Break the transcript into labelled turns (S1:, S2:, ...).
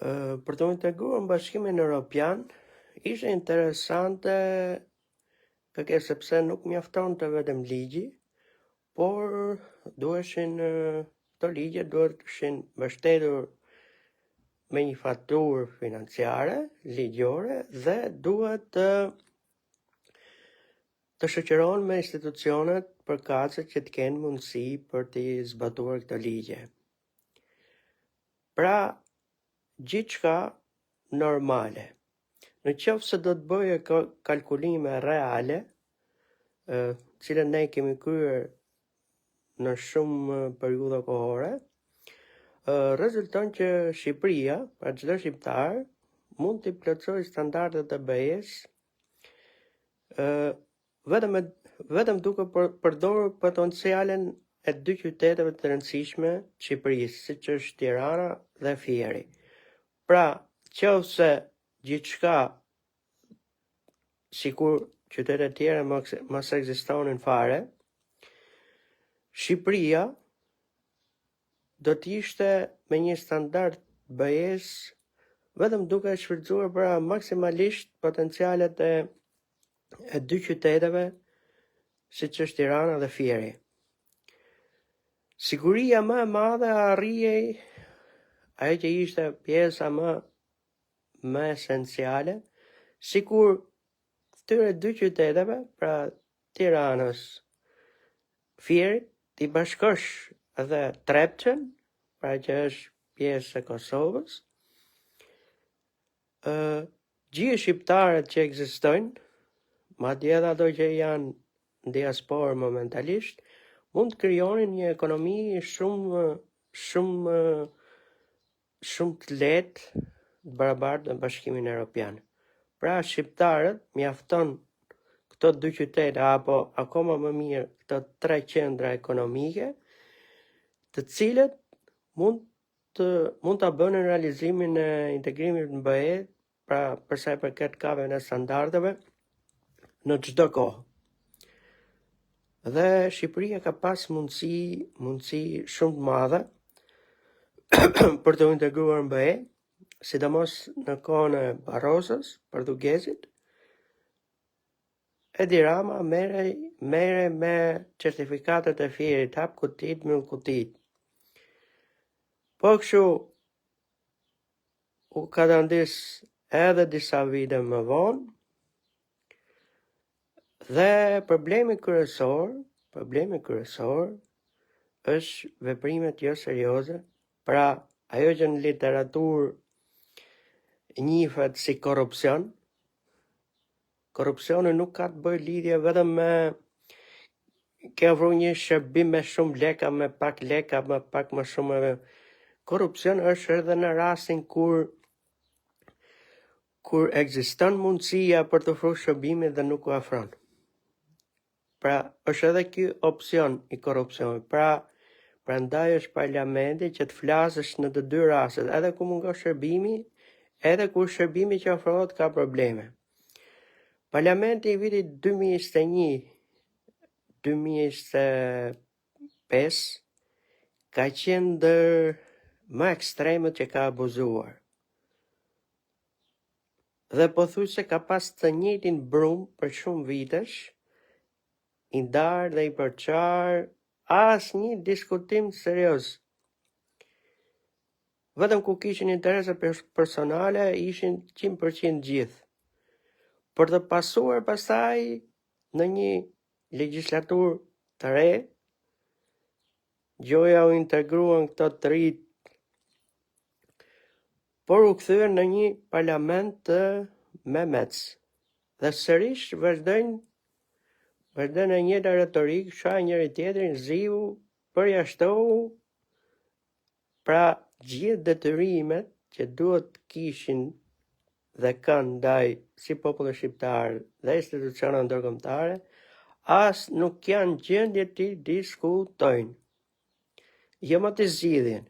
S1: për të integruar në Bashkimin Evropian, ishte interesante sepse nuk mjaftonte vetëm ligji, por këto ligje duheshin mbështetur me një faturë financiare, ligjore dhe duhet të shoqërohen me institucionet përkatëse që të kenë mundësi për të zbatuar këto ligje. Pra, gjithçka normale. Në qoftë se do të bëje kalkulime reale, cilën ne kemi kryer në shumë periudha kohore, rezulton që Shqipëria, pra çdo shqiptar, mund të plotësojë standardet e BE-s vetëm duke përdorur potencialin e dy qyteteve të rëndësishme të Shqipërisë, siç është Tirana dhe Fieri. Pra, qofse gjithçka sikur qytetet tjera mos ekzistonin fare, Shqipëria do të ishte me një standard BE-s vetëm duke shfrytzuar pra maksimalisht potencialet e dy qyteteve, siç është Tirana dhe Fieri. Siguria më e madhe arrijej ajo që ishte pjesa më esenciale, sikur këtyre dy qyteteve, pra Tiranës, Fierit, t'i bashkosh edhe Trepçën, pra që është pjesë e Kosovës, gjithë shqiptarët që ekzistojnë, madje edhe ato që janë në diasporë momentalisht, mund të krijonin një ekonomi shumë të lehtë të barabartë në Bashkimin Evropian. Pra shqiptarët mjafton këto dy qytete apo akoma më mirë këto 3 qendra ekonomike, të cilët mund ta bënin realizimin e integrimit në BE, pra për sa i përket kaveve në standardeve në çdo kohë. Dhe Shqipëria ka pas mundësi shumë të madhe për të integruar në BE, sidomos në kohën e Barrosos, portugezit. Edi Rama mere me certifikatet e Fierit, hap kutit, mbyll kutit. Po kështu u ka dandis edhe disa vite më vonë, dhe problemi kryesor është veprimet jo serioze, pra ajo që në literaturë njihet si korrupsion. Korrupsioni nuk ka të bëjë lidhje vetëm me ke ofruar një shërbim me shumë leka, me pak leka, me pak më shumë. Korrupsion është edhe në rastin kur ekziston mundësia për të ofruar shërbimin dhe nuk u ofron. Pra, është edhe ky opsion i korrupsionit. Pra, prandaj është parlamenti që të flasësh në të dy rastet, edhe ku mungon shërbimi, edhe kur shërbimi që ofrohet ka probleme. Parlamenti i vitit 2021-2025 ka qenë ndër më ekstremët që ka abuzuar. Dhe pothuajse ka pas të njëjtin brum për shumë vitesh, i ndarë dhe i përçar, asnjë diskutim serioz. Vetëm ku kishin interese personale, ishin 100% gjithë. Për të pasuar pastaj në një legjislaturë të re, gjoja u integruan këto të rit, por u kthyer në një parlament me mec. Dhe sërish vazhdojnë e njëjta retorikë, shohin njëri tjetrin, ziu, përjashtohu, pra gjithë detyrimet që duhet kishin dhe kanë ndaj si popull shqiptar dhe institucionet ndërkombëtare, as nuk janë gjendje të diskutojnë. Jo më të zgjidhin.